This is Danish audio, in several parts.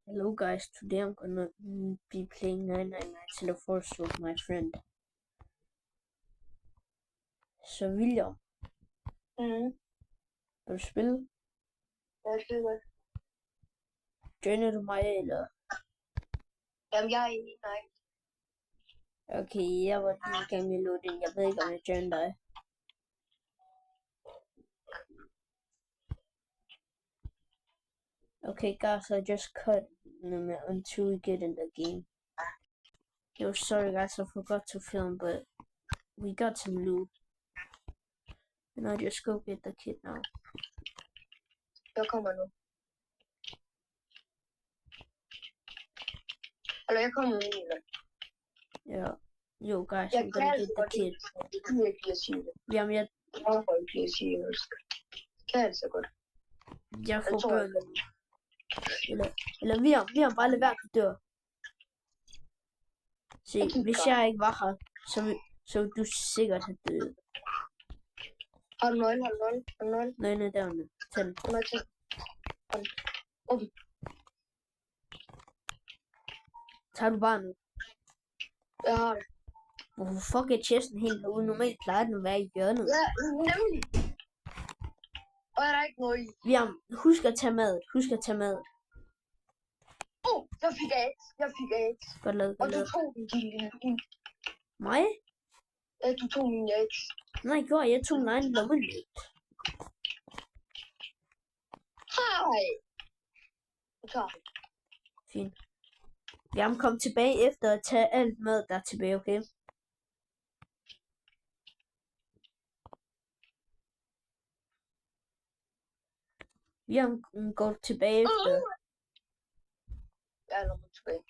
Hello guys, today I'm gonna be playing 999 Teleforce with my friend. Så William, vil du spille? Jeg spiller. Joiner du mig eller? Jamen, jeg er inde i nej. Okay, jeg var lige i gang med loading. Jeg ved ikke om jeg joiner dig. Okay guys, I just cut until we get in the game. Yo, sorry guys, I forgot to film, but we got some loot. And I just go get the kit now. Jeg kommer nu. Eller jeg kommer nu. Yeah. Yo guys, Jeg I'm kan gonna altså get the godt kit. Det kan jeg ikke lide at sige det. Jamen, Jeg må godt lide at sige det. Det kan jeg altså godt. jeg får tror, børn. Eller William, bare lad være, du dør. Se, hvis jeg ikke var her, så ville du sikkert have død. Har du nøgle? Har du nøgle? Har du nøgle? Nej, derude. Tag den. Kom her til. Åben. Tager du bare nu? Jeg har det. Hvorfor fuck er chesten helt herude? Normalt plejer den at være i hjørnet. Ja, nemlig. Og er der ikke noget i? William, husk at tage mad. Jeg fik AIDS. Godt lavet. Og du tog den din. Mig? Ja, du tog min AIDS. Nej, jeg tog min egen lommelygte. Hej. Du tager den. Fint. William, kom tilbage efter at tage alt mad der er tilbage, okay? William, går tilbage efter. Jeg er nok tilbage.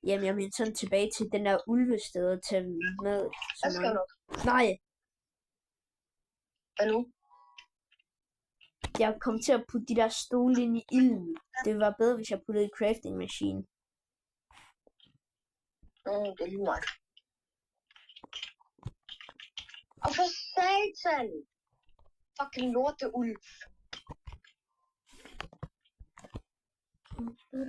Jamen, jeg mener sådan tilbage til den der ulvested og tage mad. Jeg skal nok. Nej, Hvad nu? jeg kom til at putte de der stole ind i ilden. Det var bedre, hvis jeg puttede i crafting machine. Det er lige meget. Og for satan! Fucking lorteulv. Den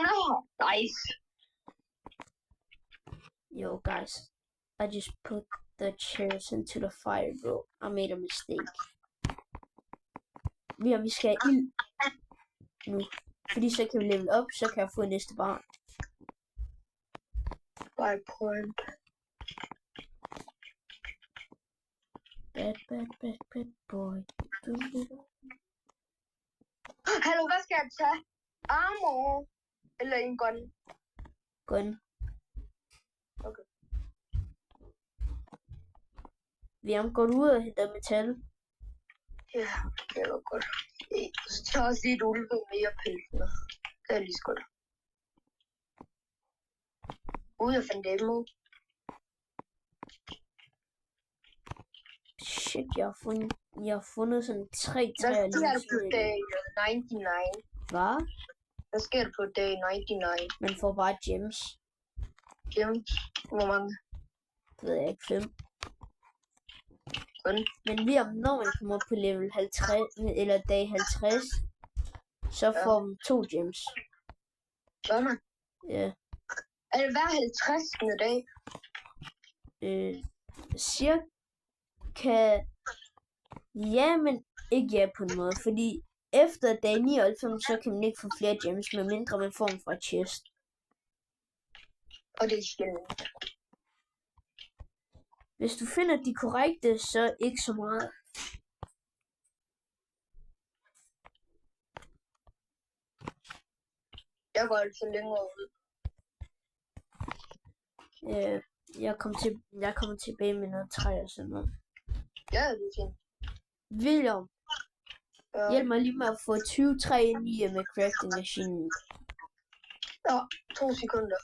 er her. Nice. Yo, guys, I just put the chairs into the fire, bro. I made a mistake. Vi skal have ild nu. Fordi så kan vi level op, så kan jeg få næste barn. Bye, point. Bad boy. Hallo, hvad skal jeg tage? Armor? Eller en gun? Gun. Okay. Går du ud og henter metal? Ja, det var godt. Så tager også lige et ulve mere pælsende. Det er lige så godt. Ude af Fandemo. Shit, jeg har fundet sådan 3 Hvad træer sker der lige på ved. dag 99? Hvad? Hvad sker der på dag 99? Man får bare gems. Gems? Hvor mange? Det ved jeg ikke, 5. Kun? Men når man kommer op på level 50, eller dag 50, så får man 2 gems. Gør man? Ja. Er det hver 50. dag? Cirka... Ja, men ikke ja på en måde, fordi efter dag 99, så kan man ikke få flere gems, medmindre man får dem fra chest. Og det er sjældent. Hvis du finder de korrekte, så ikke så meget. Jeg går altså længere ud. Jeg kommer tilbage med noget træ og sådan noget. Ja, det er fint. William, hjælp mig lige med at få 20 træ ind i med crafting maskinen. Ja, 2 sekunder.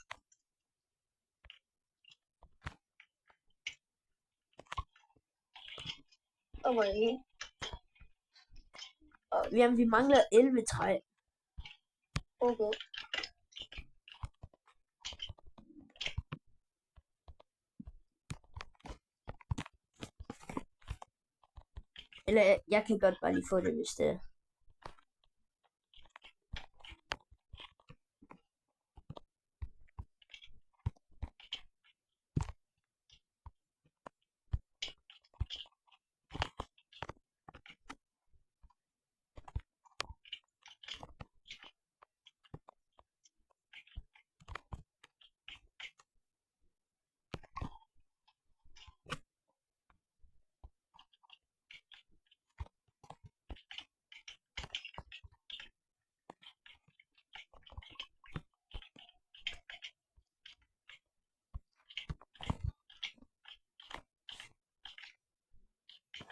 Og hvor er jeg helt? Jamen, vi mangler 11 træ. Okay. Eller jeg kan godt bare lige få det, hvis det er.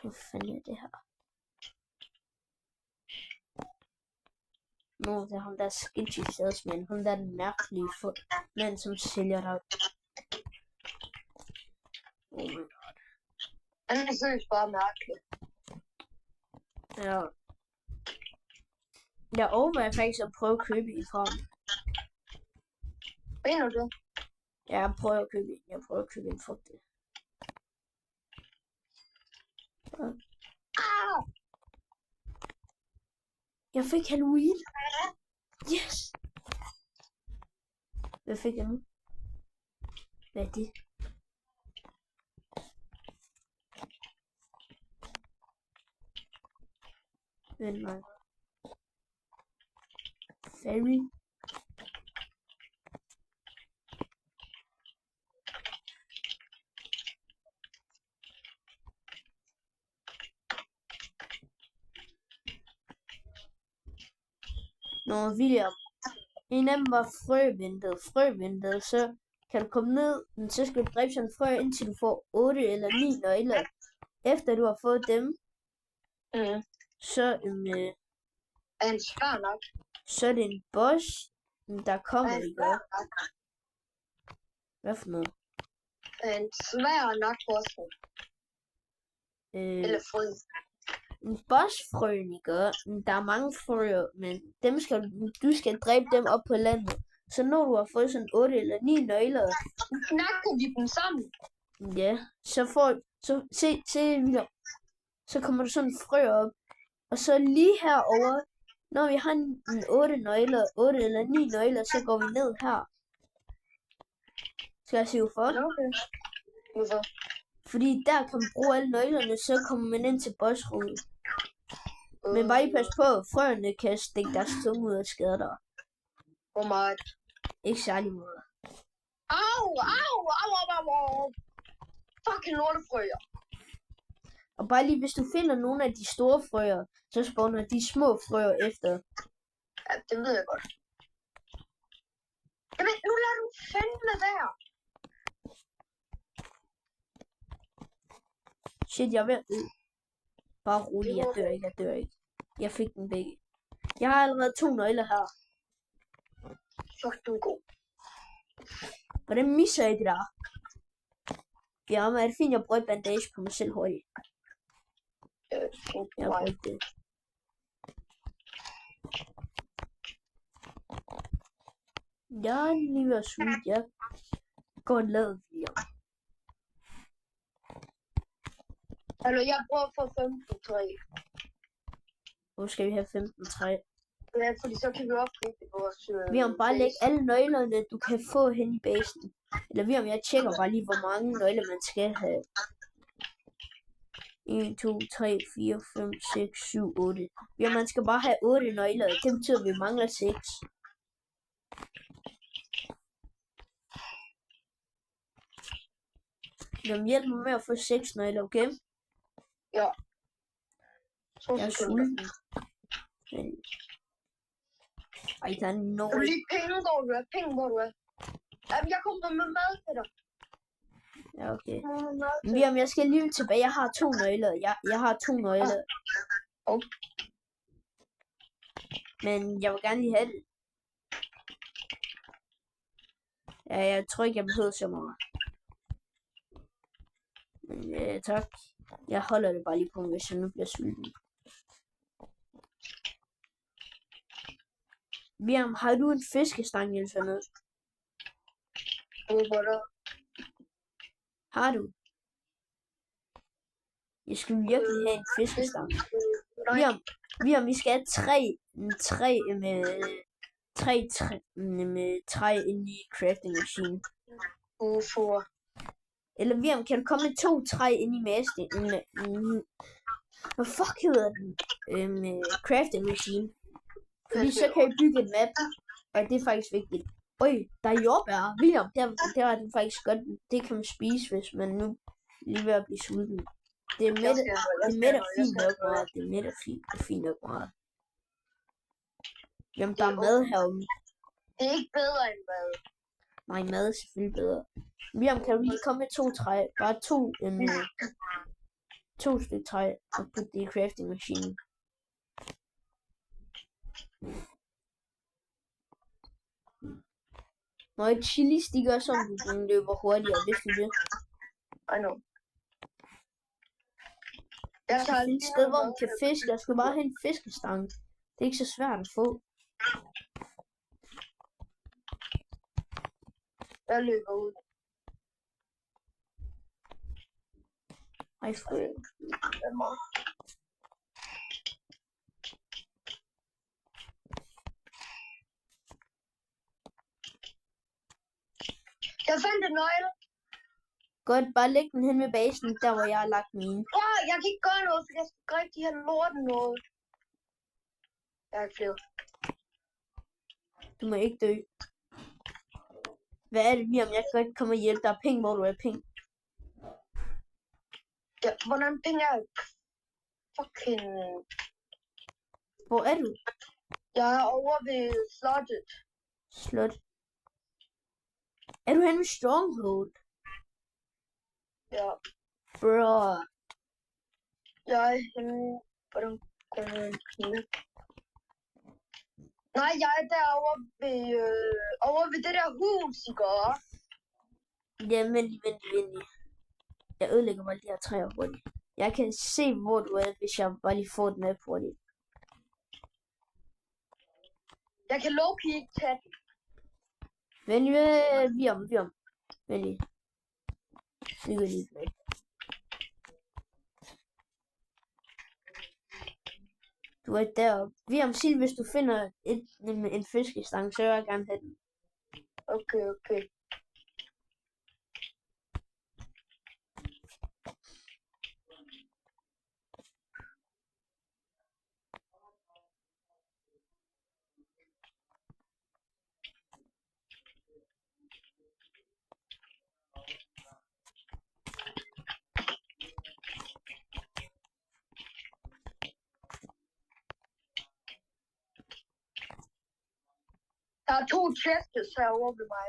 Hvor fanden er det her? Nå, det er ham der sketchy salesman. Ham der er den mærkelige mand, som sælger dig. Oh my god. Han er seriøst bare mærkelig. Ja. Jeg overvejer faktisk at prøve at købe en fra ham. Mener du det? Ja, jeg prøver at købe en. Jeg prøver at købe en for det. Ja. Ah! Jeg fik Halloween. Yes! Hvad fik jeg nu? Hvad er det? Vent mig. Fairy. Nå, William. En af dem var frøventet. Så kan du komme ned, men så skal du dræbe sådan en frø, indtil du får 8 eller 9 nøgler. Efter du har fået dem, så Er han svær nok? så er det en boss, der kommer, ikke? Hvad for noget? Er han svær nok bossen? Eller frø? En bossfrøen, ikke? Der er mange frøer, men dem du skal dræbe dem op på landet. Så når du har fået sådan 8 eller 9 nøgler, Snakker de dem sammen? ja, så kommer der sådan en frø op. Og så lige herover, når vi har en 8 nøgler, 8 eller 9 nøgler, så går vi ned her. Skal jeg sige hvorfor? Okay. Hvorfor? Fordi der kan man bruge alle nøglerne, så kommer man ind til bossrummet. Men bare lige pas på, frøerne kan stikke deres tunge ud og skade dig. Hvor meget? Ikke særlig meget. Au. Fucking lortefrøer. Og bare lige, hvis du finder nogle af de store frøer, så spawner de små frøer efter. Ja, det ved jeg godt. Jamen, nu lader du fandme være. Shit, jeg er ved at dø. Bare rolig, jeg dør ikke. Jeg fik den begge. Jeg har allerede 2 nøgler her. Fuck, du er god. Hvordan misser jeg det der? Ja, men er det fint, jeg bruger bandage på mig selv hurtigt. Jeg bruger det. Jeg er lige ved at suge. Jeg går og lader William. Hallo, jeg bruger for 15-3. Hvor skal vi have 15-3? Ja, fordi så kan vi opbygge vores... Vi har bare lægge alle nøglerne, du kan få hen i basen. Eller jeg tjekker bare lige, hvor mange nøgler man skal have. 1, 2, 3, 4, 5, 6, 7, 8. Man skal bare have 8 nøgler. Det betyder, at vi mangler 6. Hjælp mig med at få 6 nøgler, okay? Ja. Jeg er sulten. Ej, der er noget. Lige penge, hvor du er. Jamen, jeg kommer med mad til dig. Ja, okay. Men jeg skal lige tilbage. Jeg har 2 nøgler. Jeg har 2 nøgler. Okay. Men jeg vil gerne lige have det. Ja, jeg tror ikke, jeg behøver så meget. Men tak. Jeg holder det bare lige på, hvis jeg nu bliver sulten. William, har du en fiskestang eller sådan noget? Hvor der? Har du? Jeg skal virkelig have en fiskestang. Nej, Vi skal have tre træ ind i crafting machine. hvorfor? Eller kan du komme med 2 træ ind i masten? Hvad fuck hedder den? Crafting machine. Fordi så kan I bygge en map. Og det er faktisk vigtigt. Øj, der er jordbær. William, der er det faktisk godt. Det kan man spise, hvis man nu lige ved at blive sulten. Det er fint nok meget. Det er fint nok meget. Jamen, der er mad herude. Det er ikke bedre end mad. Nej, mad er selvfølgelig bedre. William, kan du lige komme med 2 træ? Bare 2 stykker træ og putte det i crafting machine. Når et chili stikker sådan, den løber hurtigere, hvis du det. I know. Jeg skal finde et sted, hvor man kan fiske. Jeg skal bare have en fiskestang. Det er ikke så svært at få. Jeg løber ud. Ej, frø. Jeg fandt en nøgle. Godt, bare læg den hen ved basen, der hvor jeg har lagt mine. Jeg kan ikke gøre noget, for jeg skal gribe de her lorten noget. Jeg har ikke flere. Du må ikke dø. Hvad er det, William? Jeg kan ikke komme og hjælpe dig. Penge, hvor du er penge. Ja, hvordan penge er jeg? Fucking... Hvor er du? Jeg er over ved slottet. Slot. Er du henne ved Stronghold? Ja. Bro. Jeg er henne... Hvordan går det? Nej, jeg er derovre ved det der hus, ikke? Ja, vent. Jeg ødelægger bare de her træer hurtigt. Jeg kan se, hvor du er, hvis jeg bare lige får den af hurtigt. Jeg kan low-key ikke tage den. William. Vent lige. Vi går lige væk. Du er deroppe. William, sig, hvis du finder en fiskestang, så vil jeg gerne have den. Okay. Der er 2 chests herovre ved mig.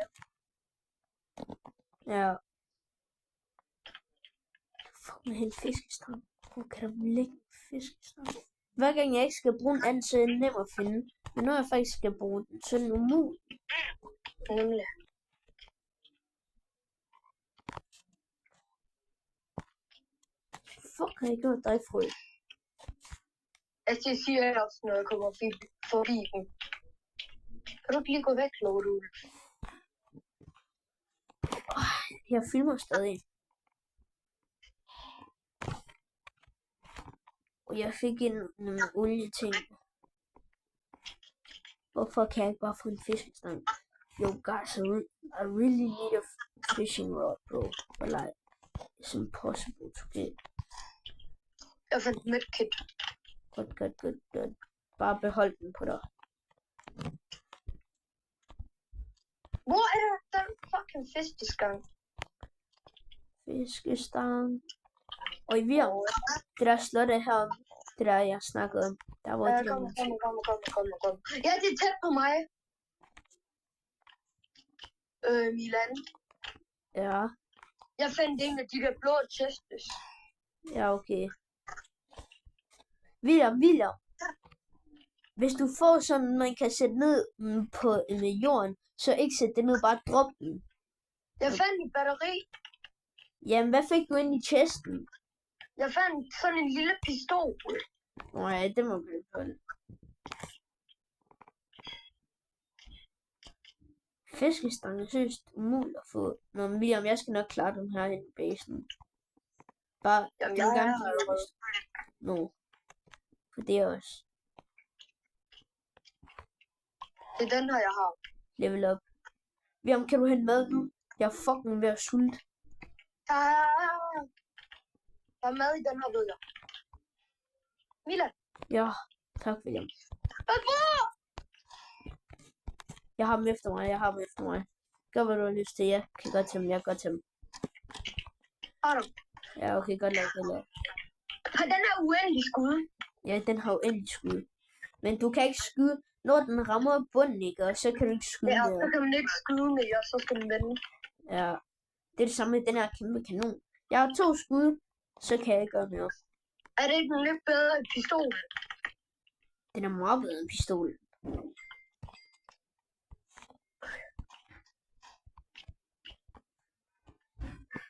Ja. Fuck med en fiskestang. Hvor kan der ligge en fiskestang? Hver gang jeg ikke skal bruge en anden, så er det nem at finde. Men når jeg faktisk skal bruge den, så er det umuligt. Nemlig. Fuck har jeg gjort dig, frø? Jeg siger også, når jeg kommer forbi den. Kan du ikke lige gå væk, Lorde? Jeg filmer stadig. Og jeg fik en olieting. Hvorfor kan jeg ikke bare få en fiskestang? Yo guys, I really need a fishing rod, bro. But like, it's impossible to get. Jeg fandt et medkit. Godt. Bare behold den på dig. Hvor er den fucking fiskestang? Fiskestang. Og i William, det der slot er her, det der jeg snakkede om. Der var Ja, de der kom. Ja, det er tæt på mig. Milan. Ja. Jeg fandt en af de der blå chests. Ja, okay. William. Hvis du får sådan, man kan sætte ned på jorden, så ikke sæt det ned, bare drop den. Jeg fandt et batteri. Jamen, hvad fik du ind i chesten? Jeg fandt sådan en lille pistol. Nej, det må blive koldt. Fiskestang er seriøst umuligt at få. Nå, men William, jeg skal nok klare den her hen i basen. Bare, Jamen, du vil jeg gerne er blive allerede. nu. For det er også. Det er den her, jeg har. Level up. Jamen, kan du hente mad nu? Jeg er fucking ved at sulte. Der er mad i den her, ved jeg. Milan. Ja, tak William. Jeg har dem efter mig. Gør hvad du har lyst til. Jeg kan godt til dem. Har du? Ja, okay, godt lavet. Har den her uendelig skud? Ja, den har jo endelig skud. Men du kan ikke skyde, når den rammer bunden, ikke? Og så kan du ikke skyde Ja, mere. så kan man ikke skyde mere, så skal den vende. Ja, det er det samme med den her kæmpe kanon. Jeg har 2 skud, så kan jeg ikke gøre mere. Er det ikke lidt bedre end pistol? Den er meget bedre end pistol.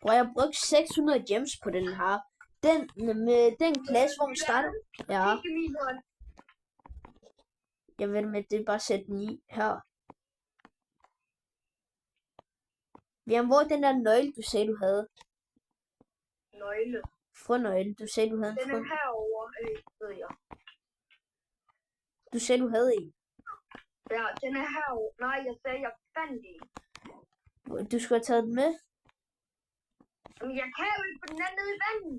Hvor jeg har brugt 600 gems på den her. Den med den klasse, hvor man starter. Ja, Ikke min hånd. jeg ved med, det er bare sæt den i her. Jamen, hvor er den der nøgle, du sagde, du havde? Nøgle. Frønøgle, du sagde, du havde en Den er frønøgle. herovre, ved jeg. Du sagde, du havde en. Ja, den er herovre. Nej, jeg sagde, jeg fandt en. Du skulle have taget den med. Men jeg kan jo ikke, for den er nede i vandet.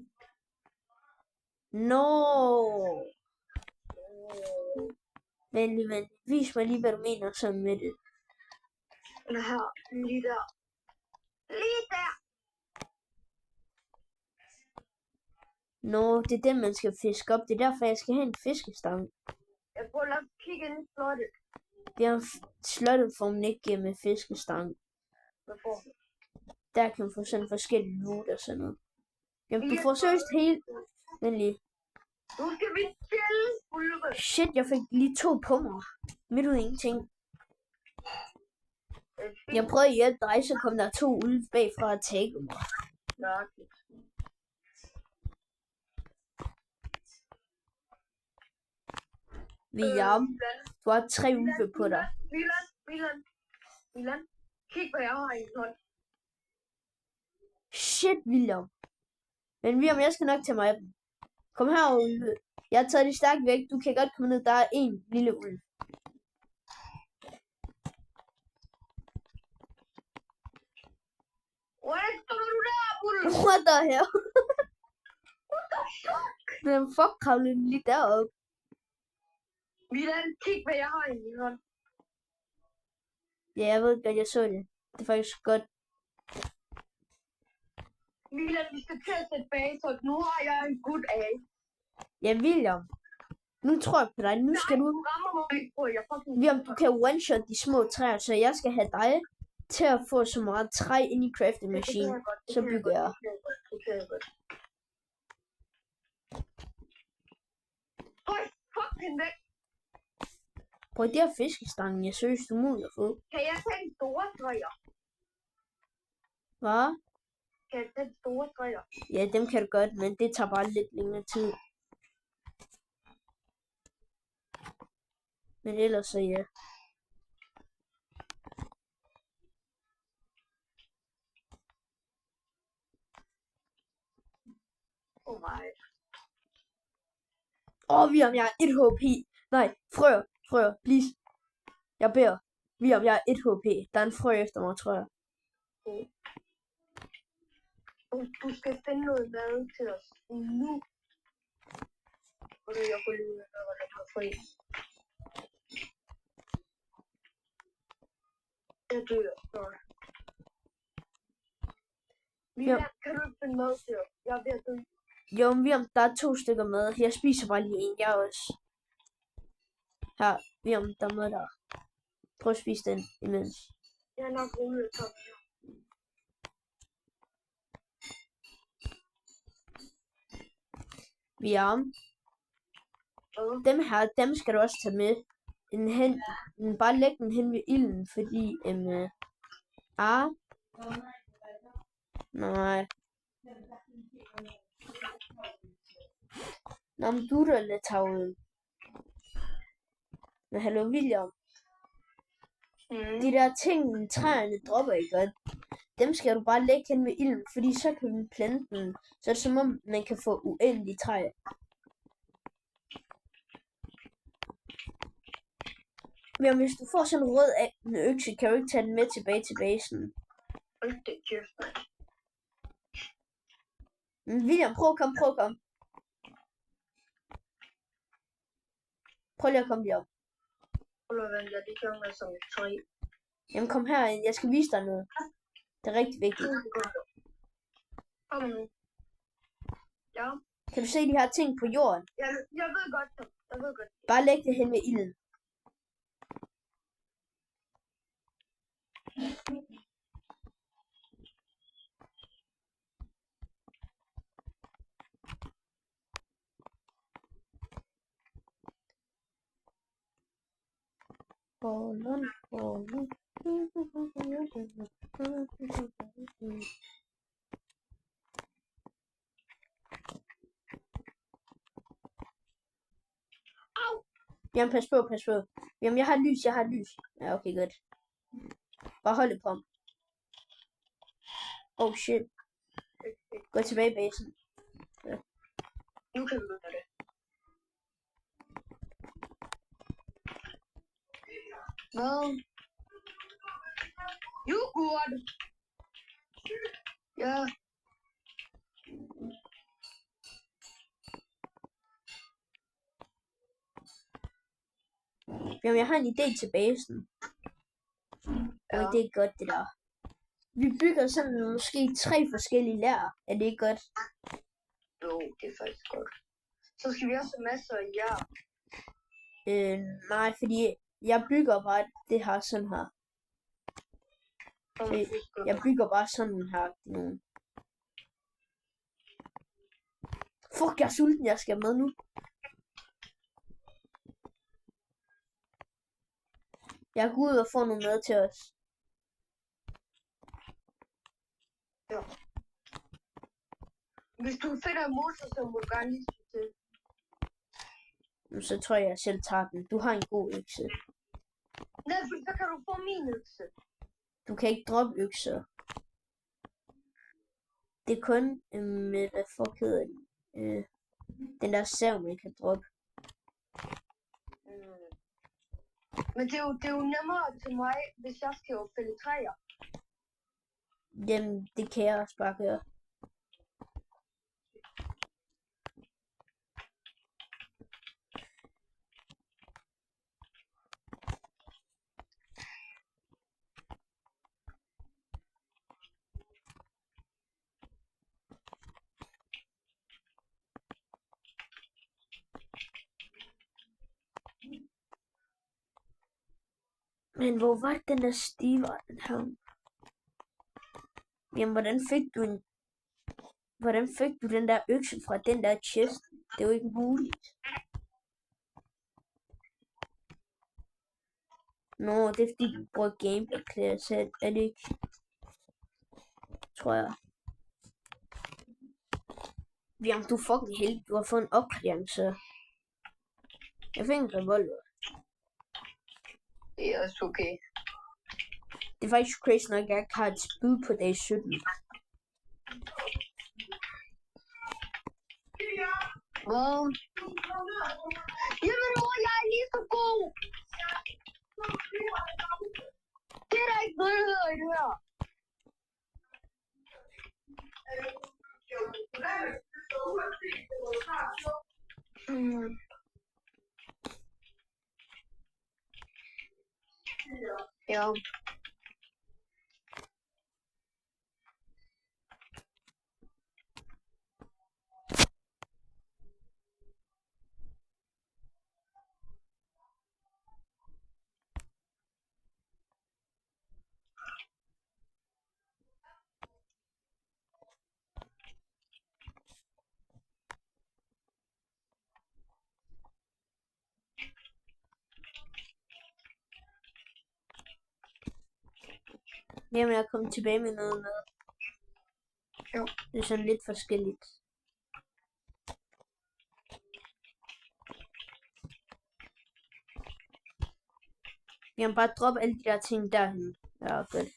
Nå. Venlig. Vis mig lige, hvad du mener sådan med det. Den er her. Lige der. Lige der. Nå, det er den, man skal fiske op. Det er derfor, jeg skal have en fiskestang. Jeg prøver at kigge ind i slottet. Det er slottet, får man ikke med fiskestang. Hvad får du? Der kan man få sådan forskellige loot og sådan noget. Jamen, du får seriøst helt... Venlig. Nu skal vi til ulve. Shit, jeg fik lige 2 på mig. Midt ud af ingenting. Jeg prøvede at hjælpe dig, så kom der 2 ulve bagfra at tage mig. Nøjagtigt. William, du har 3 ulve på dig. Milan. Kig, hvad jeg har i en hånd. Shit, William. Men William, jeg skal nok tage mig af dem. Kom her, ulve. Jeg har taget de stærkt væk. Du kan godt komme ned. Der er en lille ulv. Hvordan står du der, ulv? What the hell? What the fuck? Den fuck kravlede lige derop. Milan, kig, hvad jeg har i min hånd. Ja, jeg ved godt, jeg så det. Det er faktisk godt. Milan, vi skal til at sætte bag, så nu har jeg en gut af. Ja, William. Nu tror jeg på dig. Nu skal du... Du rammer mig ikke på, jeg fucking... William, du kan one-shot de små træer, så jeg skal have dig til at få så meget træ ind i crafting machine. Så bygger jeg. Det kan jeg godt. Høj, fuck hende væk. Prøv det her fiskestangen, jeg seriøst umuligt at få. Kan jeg tage de store træer? Hvad? Kan jeg tage de store træer? Ja, dem kan du godt, men det tager bare lidt længere tid. Men ellers så ja. Oh my. William, jeg har 1 HP. Nej, frøer, please. Jeg beder. William, jeg har 1 HP. Der er en frø efter mig, tror jeg. Du skal finde noget mad til os nu. Og det er jeg får lige ud af, hvordan jeg har fri. Jeg dør. Sorry. Milan, kan du ikke finde mad til os? Jeg er ved at dø. Jo, William, der er 2 stykker mad. Jeg spiser bare lige en. Jeg også. Her, William, der er mad der. Prøv at spise den imens. Jeg er nok ude af toppen. William, dem her, dem skal du også tage med. Bare læg den hen ved ilden, fordi nej. Nå, men du er lidt tavlen. Men hallo, William. De der ting, træerne dropper ikke godt. dem skal du bare lægge hen ved ilden, fordi så kan vi plante den. Så er det som om, man kan få uendelig træ. Men hvis du får sådan en rød økse, kan du ikke tage den med tilbage til basen. Hold det kæft, mand. William, prøv at komme. Prøv lige at komme lige op. Hold da, vent, det gør mig som et træ. Jamen kom her, jeg skal vise dig noget. Det er rigtig vigtigt. Kom nu. Ja. Kan du se de her ting på jorden? Jeg ved godt. Bare læg det hen ved ilden. Jamen, pas på. Jamen, jeg har lys. Ja, okay, godt. Bare hold det på ham. Oh, shit. Gå tilbage i basen. Ja. Nu kan vi gøre det. Hvad? Yoghurt! Ja. Jamen, jeg har en idé til basen. Ja. Og det er godt, det der. Vi bygger sådan måske 3 forskellige lær. Er det ikke godt? Jo, det er faktisk godt. Så skal vi også have masser af jern. Nej, fordi jeg bygger bare det her sådan her. Jeg bygger bare sådan her. Fuck, jeg er sulten, jeg skal med nu. Jeg går ud og får noget mad til os. Ja. Hvis du finder en motor, så må du gerne lige sige til. Så tror jeg selv tager den. Du har en god økse. Nej, for så kan du få min økse. Du kan ikke droppe økser. Det er kun med, hvad fuck hedder den? Den der sav, man kan droppe. Men det er jo nemmere til mig, hvis jeg skal jo fælde træer. Jamen, det kan jeg også bare gøre. Men hvor var den der Steve her? Jamen, hvordan fik du den der økse fra den der chest? Det er jo ikke muligt. Nå, det er fordi du bruger gameplay clear selv, er det ikke? Tror jeg. Jamen, du er fucking heldig. Du har fået en opgradering, så. Jeg fik en revolver. Det er også okay. Det er faktisk crazy nok, jeg ikke har et spyd på dag 17. Hvad? Jamen, jeg er lige så god. Det er der ikke noget i det her. Ja. Jamen, jeg er kommet tilbage med noget mad. Jo. Det er sådan lidt forskelligt. Jamen, bare drop alle de der ting derhen. Ja, godt.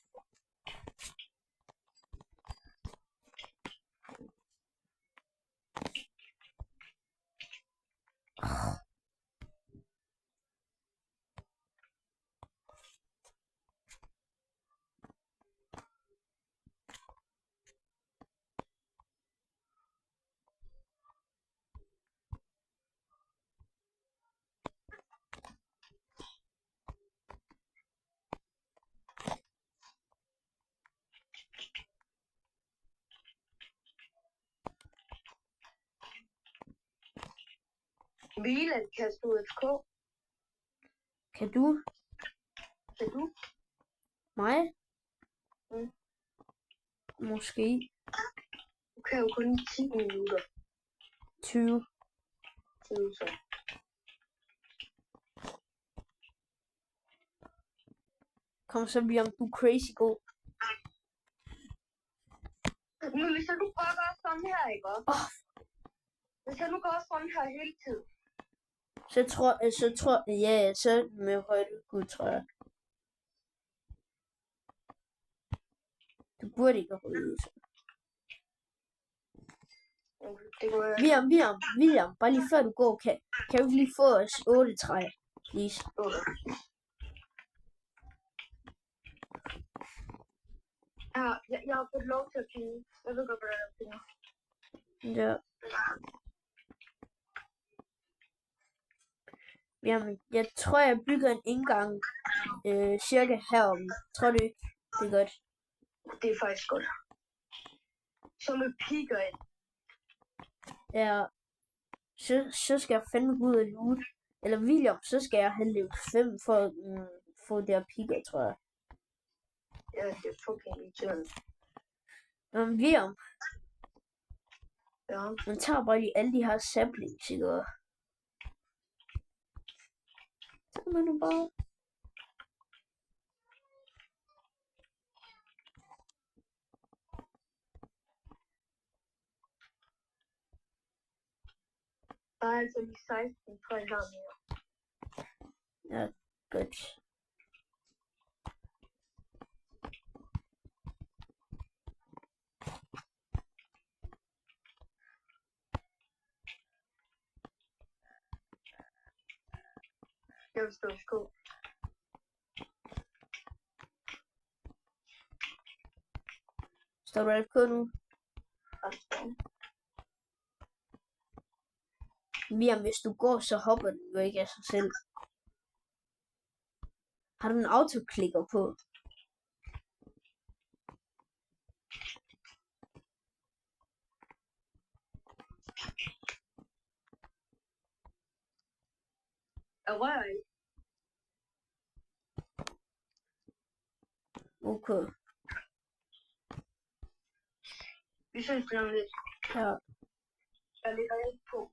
Wieland, kan du FK? Kan du? Kan du? Mig? Mm. Måske Du kan jo kun 10 minutter. 20. 20 så. Kom så, William, du er crazy god. Men hvis jeg nu bare gør sådan her, ikke også? Hvis jeg nu gør sådan her hele tiden. Så med højde Gud, tror jeg. Du burde ikke have røget ud. Det går jeg. William, bare lige før du går, kan du lige få os 8 træ, please? Ja, jeg har fået lov til at penge. Jeg ved godt, hvordan jeg penge. Ja. Jamen, jeg tror, jeg bygger en indgang cirka herom. Tror du ikke? Det er godt. Det er faktisk godt. Så med piker ind. Ja. Så skal jeg fandme gå ud og loot. Eller William, så skal jeg have level 5 for at få der piker, tror jeg. Ja, det er fucking irriterende. William, Ja. man tager bare lige alle de her saplings, ikke? Så man nu bare. Der er altså lige 16 træ her mere. Ja, godt. Jeg vil stå i sko. Står du FK nu? William, hvis du går, så hopper den jo ikke af sig selv. Har du en autoklikker på? Jeg rører ikke. Okay. Vi synes det er lidt. Ja. Jeg ligger ikke på.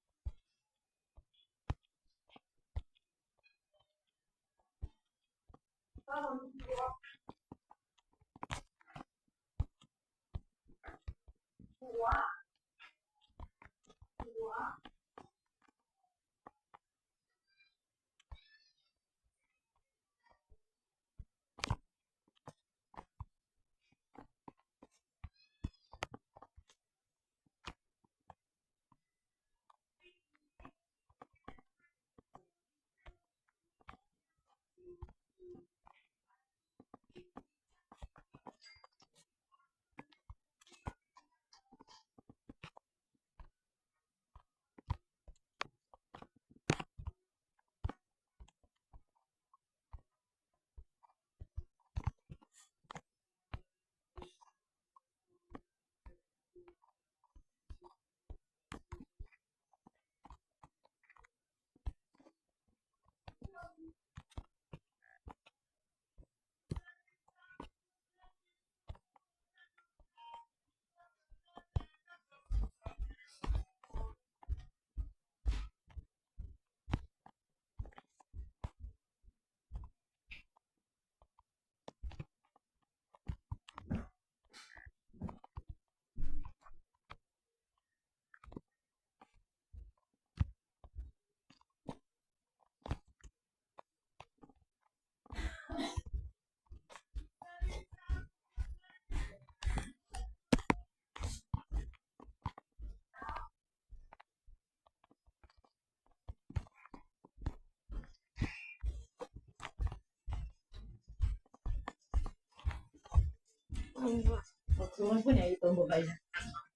Kung punya itu bapaknya.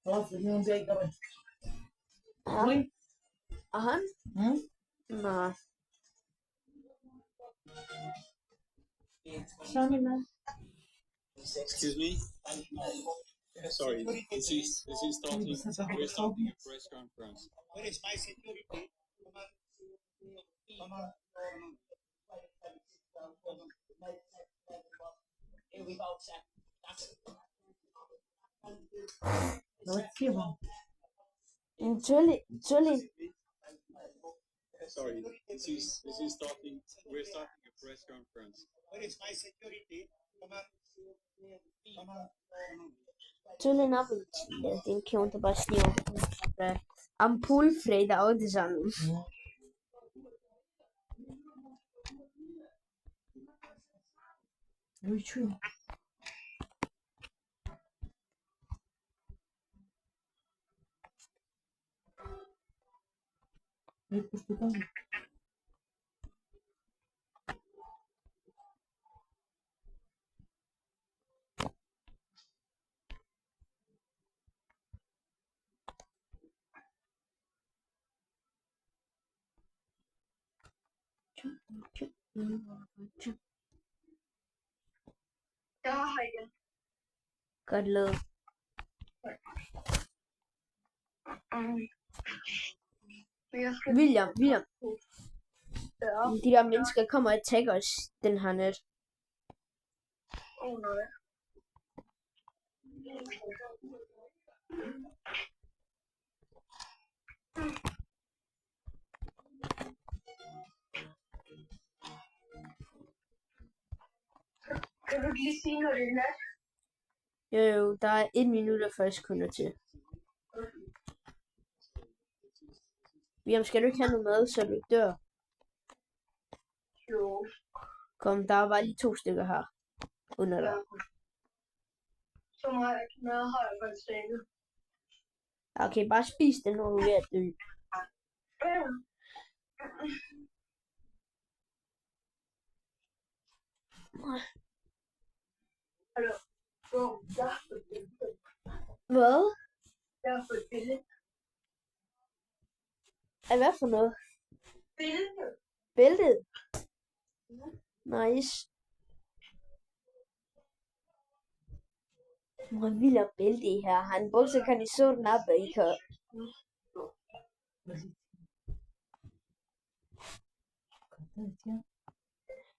Kalau punya dia itu apa? Ahan? Nah. Show me, man. Excuse me? Sorry, is he starting? We're starting a press conference. Hvad siger man? Tølling. Sorry, this is starting. We're starting a press conference. Where is my security? Come on. Come on. Töllen abbiamo din conto bastione. Ampul Freda Odizan. Nu er det не поступал. Jeg har her igen. Godt lavet. Men jeg skal William. ja. De der mennesker kommer og tager os den her net. Nej. Kan du ikke lige sige, når det er nat? Jo, der er 1 minut og 40 sekunder til. William, skal du ikke have noget mad, så du ikke dør? Jo. Kom, der er bare lige 2 stykker her. Under dig. Så meget mad har jeg godt sænket. Okay, bare spis det, når du er ved at dø. Hallo. Bro, jeg har fået billede. Hvad? Jeg har fået billede. Hvad for noget? Billede? Bæltet? Nice. Hvor vild er bælte i her. Han bukser kan I så den op, og I kan...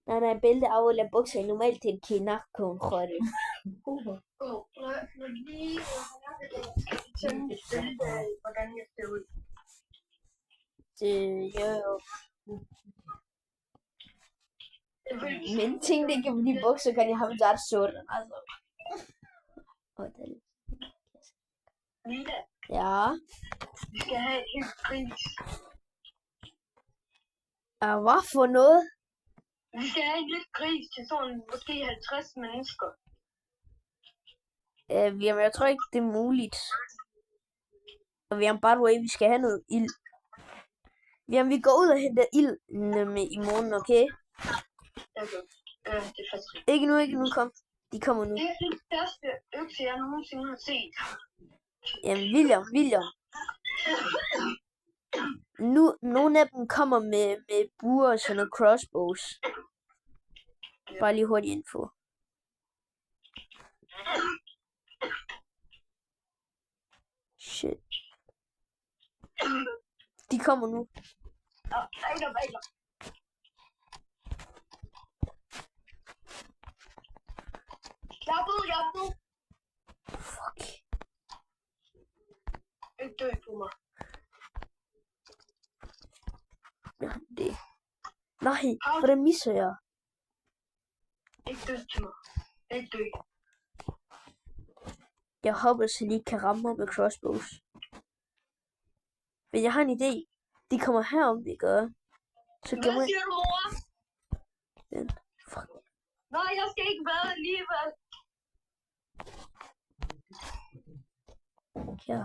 Nej, bælte afholder bukser normalt til en kinakkontrol. Når lige tænke et billede af, hvordan jeg ser ud. Jo. Men ting det ikke på de bukser, kan I have der sådan, altså. Lida, Ja. vi skal have et helt pris. Hvad for noget? Vi skal have en lille gris til sådan måske 50 mennesker. Jamen, jeg tror ikke, det er muligt. Og vi by the way, vi skal have noget ild. Jamen, vi går ud og henter ild i morgen, okay? Okay. Det er faktisk Ikke nu, kom. De kommer nu. det er den største økse, jeg nogensinde har set. Jamen, William. Nu, nogle af dem kommer med buer og sådan noget crossbows. Bare lige hurtig info. Shit. De kommer nu. Bagler. Jeg ved. Fuck. Ikke dø på mig. Det. Nej, hvordan misser jeg? Ikke dø til mig. Ikke dø. Jeg håber, så lige kan ramme mig med crossbows. Men jeg har en idé. De kommer herom, vi gør. Så kan Hvad man... siger du, mor? Fuck. Nej, jeg skal ikke være alligevel. Ja.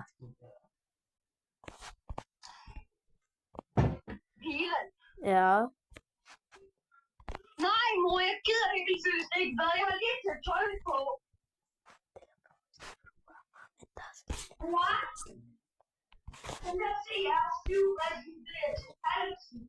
Pilen. Ja. Nej, mor, jeg gider det ikke seriøst ikke hvad. Jeg har lige taget tøj på. What? Jeg kan se, jeg har 7 rigtig til halsen.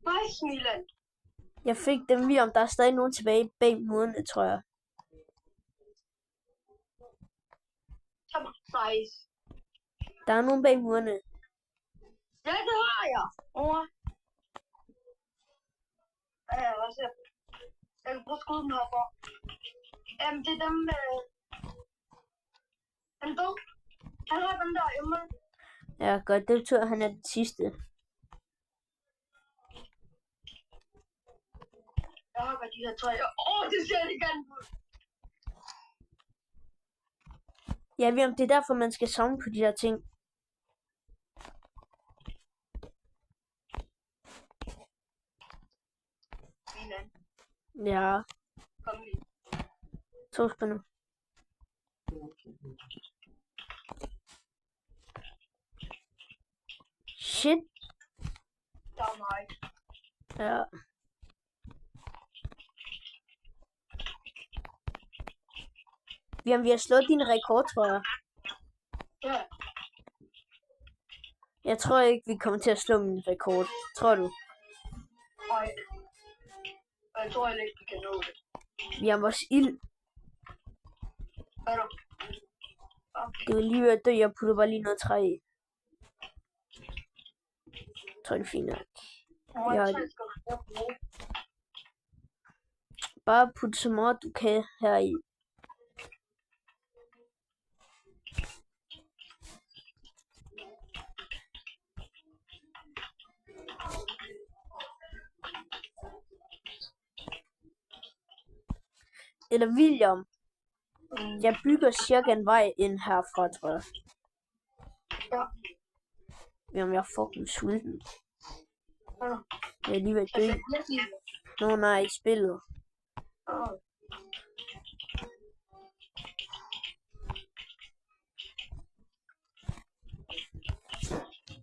Nice, Milan. Jeg fik dem lige om, der er stadig nogen tilbage bag murene, tror jeg. Kom, nice. Der er nogen bag murene. Ja, det har jeg. Ja, også. Jeg kan prøve at skyde dem herfra. Jamen, det er dem, han død. Han har dem der hjemme. Ja, godt. Det betyder, at han er den sidste. Jeg har godt de her tre. Det ser elegant ud. Ja, William, det er derfor, man skal samle på de der ting. Milan, Ja, kom lige. 2 spændende. Shit. Der er mig. Ja. William, vi har slået din rekord, tror jeg. Ja. Jeg tror ikke, vi kommer til at slå min rekord. Tror du? Nej. Og jeg tror heller ikke, vi kan nå det. Vi har vores ild. Hvad er der? Det er lige ved at dø. Jeg putter bare lige noget træ i. Jeg tror, det er fint nok. Hvor Ja, meget træ skal du bruge? Bare put så meget du kan her i. Eller William. Jeg bygger cirka en vej ind herfra, tror jeg. Ja. Jamen, jeg er fucking sulten. Hvad er der? Jeg er lige ved at dø. Jeg fik virkelig. Nå nej, i spillet.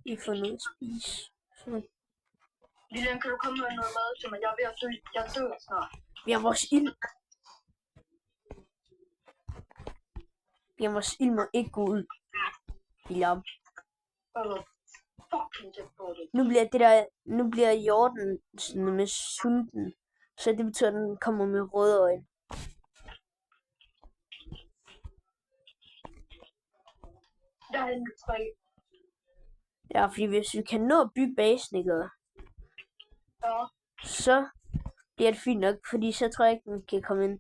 Vi får noget at spise. Så. Lilian, kan du komme med noget mad til mig? Jeg er ved at dø. Jeg dør snart. Vi har vores ild. Vores ild må ikke gå ud. William. Eller fucking tæt på det. Nu bliver hjorten sådan med sulten. Så det betyder, at den kommer med røde øjne. Der er en træ. Ja, fordi hvis vi kan nå at bygge basen, ikke? Ja. Så bliver det fint nok, fordi så tror jeg ikke, den kan komme ind.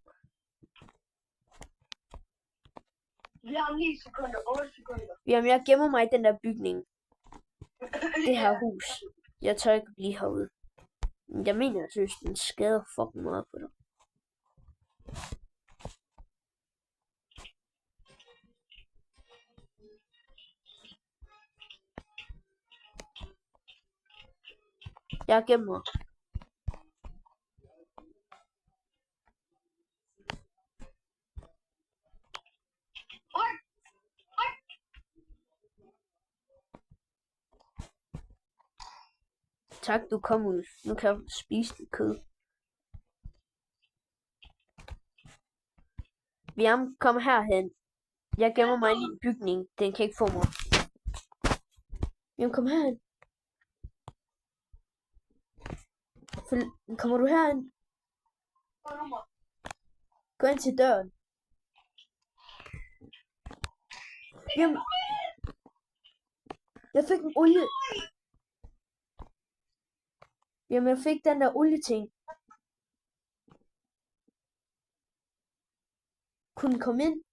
Vi har 9 sekunder, 8 sekunder. Jamen, jeg gemmer mig i den der bygning. Det her hus. Jeg tør ikke blive herude. Men jeg mener, jeg synes, den skader fucking meget på dig. Jeg gemmer. Tak, du kom ud. Nu kan jeg spise dit kød. William, kom herhen. Jeg gemmer mig i en bygning. Den kan ikke få mig. William, kom herhen. Kommer du herhen? Gå ind til døren. William. Jeg fik en olie. Jamen, jeg fik den der olieting. Kunne den komme ind?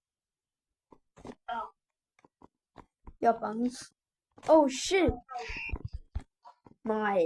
Ja. Jeg er bange. Oh shit. Nej.